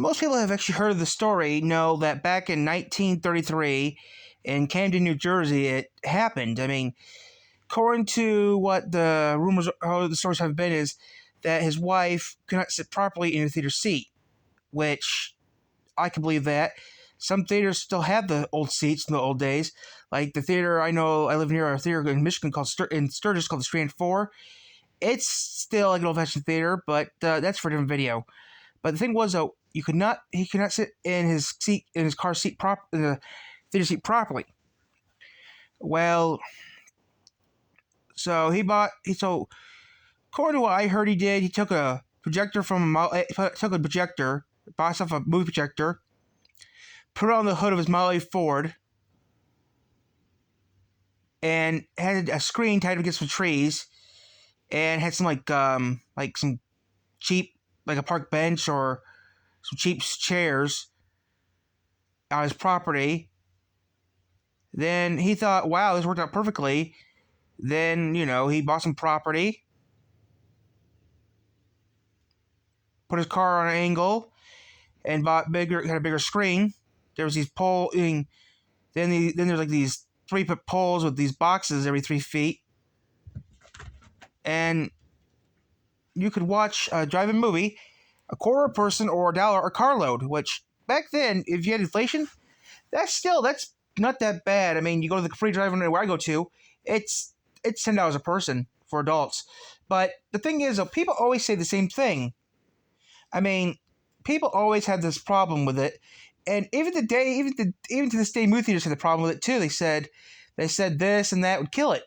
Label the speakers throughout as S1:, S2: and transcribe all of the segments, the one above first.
S1: Most people have actually heard of the story know that back in 1933 in Camden, New Jersey, it happened. I mean, according to what the rumors, how the stories have been, is that his wife could not sit properly in the theater seat, which I can believe that. Some theaters still have the old seats in the old days. Like the theater I know, I live near a theater in Michigan called in Sturgis called the Strand 4. It's still like an old-fashioned theater, but that's for a different video. But the thing was, though, he could not sit in his seat, in his car seat, in the theater seat properly. Well, so according to what I heard he did, he took a projector bought himself a movie projector, put it on the hood of his Model A Ford, and had a screen tied against some trees, and had some some cheap, like a park bench or some cheap chairs on his property. Then he thought, wow, this worked out perfectly. Then, he bought some property, put his car on an angle, and had a bigger screen. There was these poles, then there's like these 3-foot poles with these boxes every 3 feet. And you could watch a drive-in movie, a quarter a person or $1 a carload, which back then, if you had inflation, that's not that bad. I mean, you go to the Capri Drive-In where I go to, it's $10 a person for adults. But the thing is, people always say the same thing. I mean, people always have this problem with it, and even to this day, movie theaters had the problem with it too. They said this and that would kill it.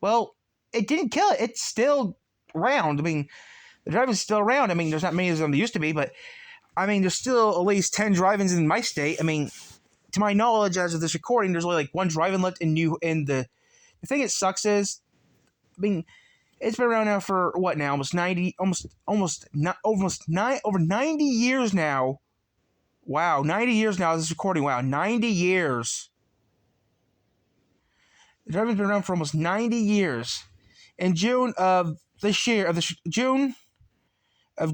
S1: Well, it didn't kill it. It's still around. I mean, the drive-in's still around. I mean, there's not many of them there used to be, but I mean, there's still at least 10 drive-ins in my state. I mean, to my knowledge, as of this recording, there's only like one drive-in left in the thing that sucks is, I mean, it's been around now for what now? Over 90 years now. Wow, 90 years now. This recording. Wow, 90 years. The drive-in's been around for almost 90 years. In June of this year, June, I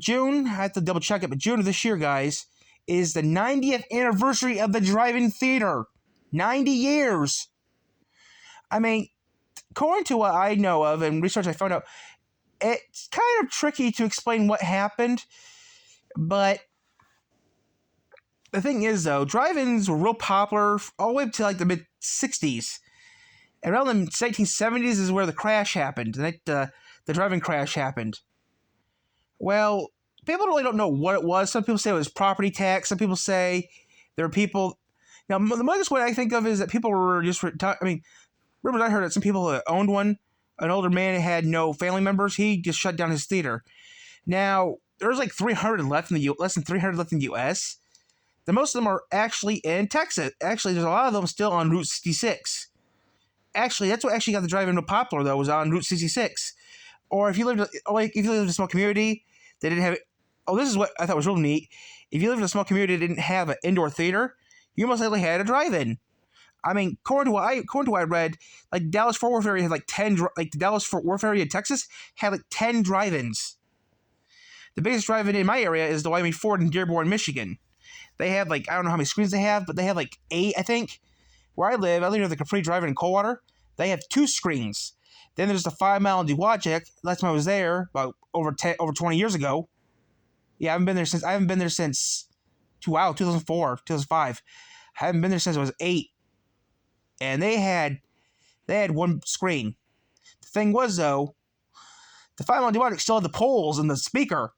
S1: have to double check it, but June of this year, guys, is the 90th anniversary of the drive-in theater. 90 years. I mean, according to what I know of and research I found out, it's kind of tricky to explain what happened, but the thing is, though, drive-ins were real popular all the way up to like the mid-60s. And around the 1970s is where the crash happened, the drive-in crash happened. Well, people really don't know what it was. Some people say it was property tax. Some people say there were people... Now, the most way I think of is that people were just... rumors I heard that some people that owned one, an older man had no family members, he just shut down his theater. Now, there's like 300 left in less than 300 left in the U.S. The most of them are actually in Texas. Actually, there's a lot of them still on Route 66. Actually, that's what actually got the drive-in popular, though, was on Route 66. Or if you lived in a small community that didn't have... Oh, this is what I thought was real neat. If you lived in a small community that didn't have an indoor theater, you most likely had a drive-in. I mean, according to what I read, like Dallas-Fort Worth area had like 10, like the Dallas-Fort Worth area in Texas had like 10 drive-ins. The biggest drive-in in my area is the Wyoming Ford in Dearborn, Michigan. They have like, I don't know how many screens they have, but they have like 8, I think. Where I live near the Capri Drive-In in Coldwater. They have 2 screens. Then there's the 5 Mile in Dowagiac. Last time I was there, about over 20 years ago. Yeah, I haven't been there since 2004, 2005. I haven't been there since I was 8. And they had 1 screen. The thing was, though, the 5 Mile in Dowagiac still had the poles and the speaker.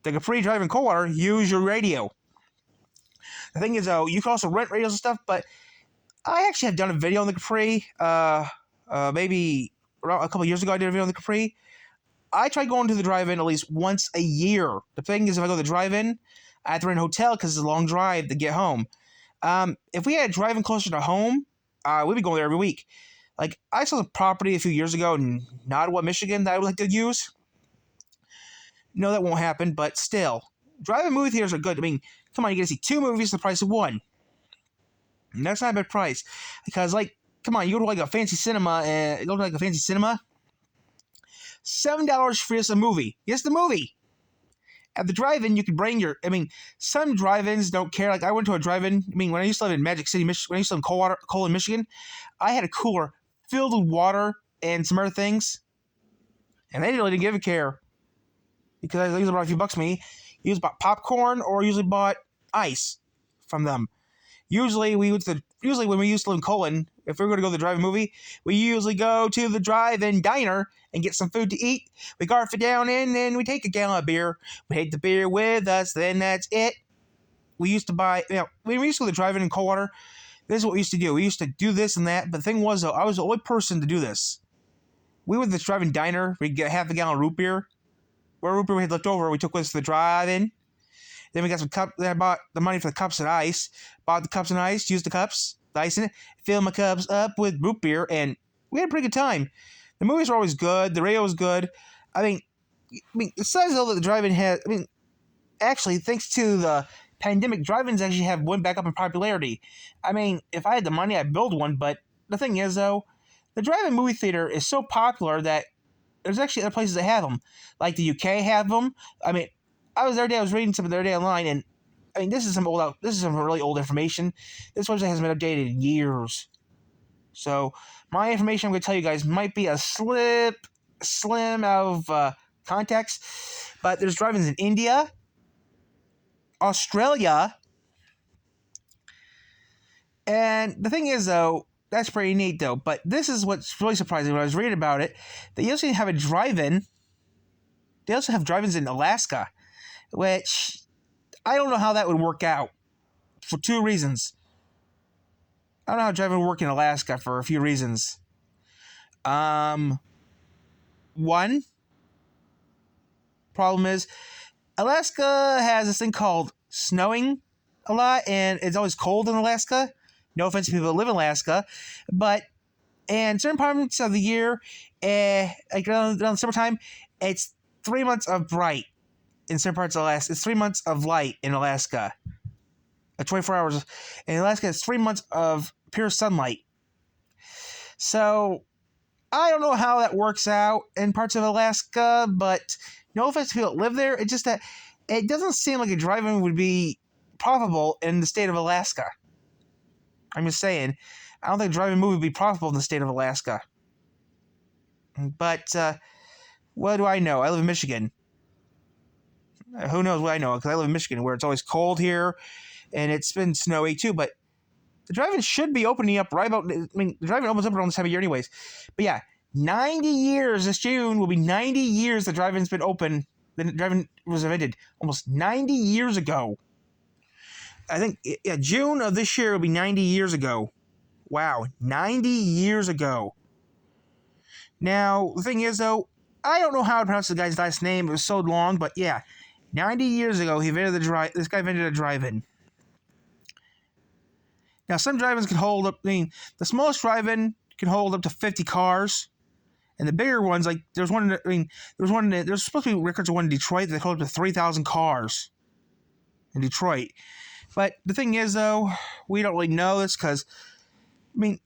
S1: The Capri Drive-In Coldwater use your radio. The thing is, though, you can also rent radios and stuff, but I actually have done a video on the Capri. Maybe around a couple years ago, I did a video on the Capri. I try going to the drive-in at least once a year. The thing is, if I go to the drive-in, I have to rent a hotel because it's a long drive to get home. If we had a drive-in closer to home, we'd be going there every week. Like, I saw the property a few years ago in Nottawa, Michigan, that I would like to use. No, that won't happen, but still. Drive-in movie theaters are good. I mean, come on, you get to see 2 movies for the price of 1. And that's not a bad price. Because, like, come on, you go to like a fancy cinema, $7 for just a movie. Yes, the movie. At the drive-in, you could bring your. I mean, some drive-ins don't care. Like I went to a drive-in. I mean, when I used to live in Magic City, Michigan, when I used to live in Colon, Michigan, I had a cooler filled with water and some other things, and they really didn't give a care because they usually brought a few bucks to me. Usually bought popcorn or usually bought ice from them. Usually when we used to live in Colon, if we were going to go to the drive-in movie, we usually go to the drive-in diner and get some food to eat. We garf it down in, and we take a gallon of beer. We take the beer with us, then that's it. We used to buy, when we used to go to the drive-in in Coldwater, this is what we used to do. We used to do this and that, but the thing was, though, I was the only person to do this. We went to this drive-in diner, we'd get half a gallon of root beer. Where root beer we had left over, we took with us to the drive-in. Then we got some cups. Then I bought the money for the cups and ice. Bought the cups and ice. Used the cups, the ice in it. Filled my cups up with root beer, and we had a pretty good time. The movies were always good. The radio was good. I mean, it says though that the drive-in has. I mean, actually, thanks to the pandemic, drive-ins actually have went back up in popularity. I mean, if I had the money, I'd build one. But the thing is, though, the drive-in movie theater is so popular that there's actually other places that have them, like the UK have them. I mean, I was reading some of the other day online, and I mean, this is some really old information. This website hasn't been updated in years. So my information I'm going to tell you guys might be a slim out of context, but there's drive-ins in India, Australia, and the thing is, though, that's pretty neat, though. But this is what's really surprising. When I was reading about it, they also have a drive-in. They also have drive-ins in Alaska, which I don't know how that would work out for two reasons. I don't know how drive-in would work in Alaska for a few reasons. One problem is Alaska has this thing called snowing a lot, and it's always cold in Alaska. No offense to people that live in Alaska, but in certain parts of the year, like around the summertime, it's 3 months of bright. In certain parts of Alaska, it's 3 months of light in Alaska. 24 hours. In Alaska, it's 3 months of pure sunlight. So, I don't know how that works out in parts of Alaska, but no offense to people that live there, it's just that it doesn't seem like a drive-in would be profitable in the state of Alaska. I'm just saying, I don't think a drive-in movie would be profitable in the state of Alaska. But, what do I know? I live in Michigan. Who knows what I know? Because I live in Michigan, where it's always cold here, and it's been snowy too. But the drive-in should be opening up right about. I mean, the drive-in opens up around this time of year, anyways. But yeah, 90 years this June will be 90 years the drive-in's been open. The drive-in was invented almost 90 years ago. I think June of this year will be 90 years ago. Wow, 90 years ago. Now the thing is, though, I don't know how to pronounce the guy's last name. It was so long, but yeah. 90 years ago, this guy invented a drive-in. Now, some drive-ins can hold up, the smallest drive-in can hold up to 50 cars. And the bigger ones, like, there's supposed to be records of one in Detroit that hold up to 3,000 cars in Detroit. But the thing is, though, we don't really know this because,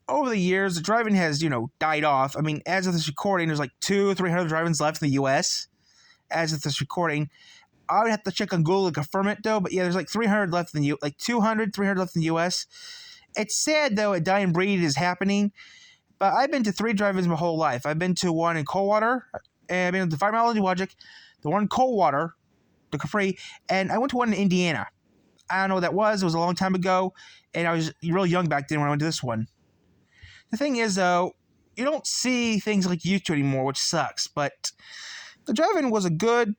S1: over the years, the drive-in has, died off. As of this recording, there's like 200 or 300 drive-ins left in the U.S. As of this recording. I would have to check on Google to confirm it, though. But yeah, there's like 300 left in the 200, 300 left in the U.S. It's sad, though, a dying breed is happening. But I've been to 3 drive-ins my whole life. I've been to one in Coldwater, and I've been to 5 Mile in Wagic, the one in Coldwater, the Capri, and I went to one in Indiana. I don't know what that was. It was a long time ago, and I was real young back then when I went to this one. The thing is, though, you don't see things like you used to anymore, which sucks. But the drive-in was a good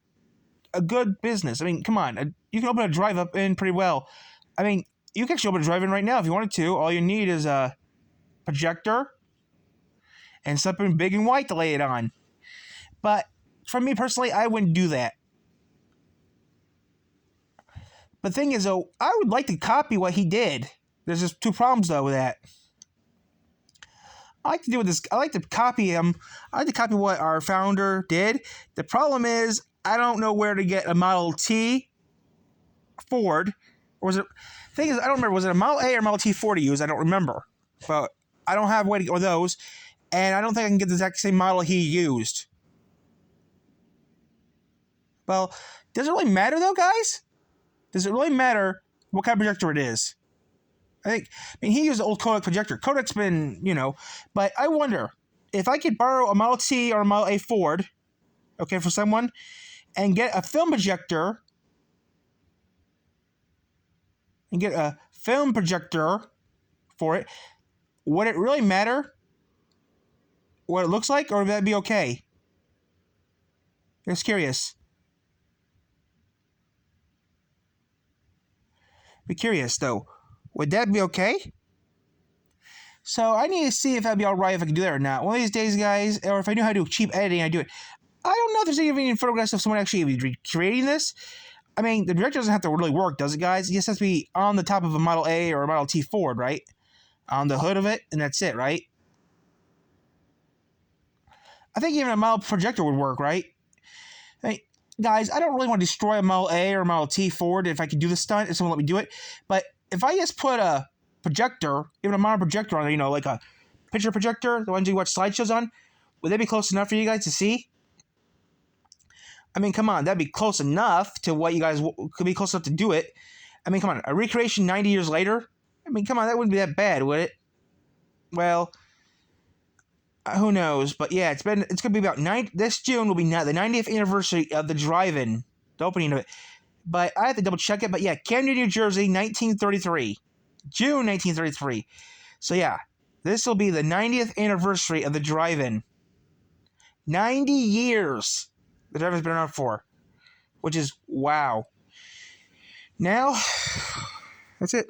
S1: business. Come on. You can open a drive-in pretty well. You can actually open a drive-in right now if you wanted to. All you need is a projector and something big and white to lay it on. But for me personally, I wouldn't do that. The thing is, though, I would like to copy what he did. There's just 2 problems, though, with that. I like to copy him. I like to copy what our founder did. The problem is, I don't know where to get a Model T Ford. Or was it... Thing is, I don't remember. Was it a Model A or Model T Ford to use? I don't remember. But I don't have a way to get one of those. And I don't think I can get the exact same model he used. Well, Does it really matter, though, guys? Does it really matter what kind of projector it is? I mean, he used an old Kodak projector. Kodak's been, but I wonder if I could borrow a Model T or a Model A Ford, okay, for someone, and get a film projector, for it, would it really matter what it looks like, or would that be okay? Just curious. Be curious, though. Would that be okay? So I need to see if that'd be alright if I can do that or not. One of these days, guys, or if I knew how to do cheap editing, I'd do it. I don't know if there's any photographs of someone actually recreating this. I mean, the projector doesn't have to really work, does it, guys? It just has to be on the top of a Model A or a Model T Ford, right? On the hood of it, and that's it, right? I think even a Model projector would work, right? I mean, guys, I don't really want to destroy a Model A or a Model T Ford if I could do the stunt, if someone let me do it. But if I just put a projector, even a modern projector on there, like a picture projector, the ones you watch slideshows on, would that be close enough for you guys to see? I mean, come on, that'd be close enough to what you guys could be close enough to do it. I mean, come on, a recreation 90 years later? I mean, come on, that wouldn't be that bad, would it? Well, who knows? But yeah, it's gonna be about this June will be the 90th anniversary of the drive-in, the opening of it. But I have to double check it. But yeah, Camden, New Jersey, 1933, June 1933. So yeah, this will be the 90th anniversary of the drive-in. 90 years the drive-in's been around for, which is wow. Now, that's it.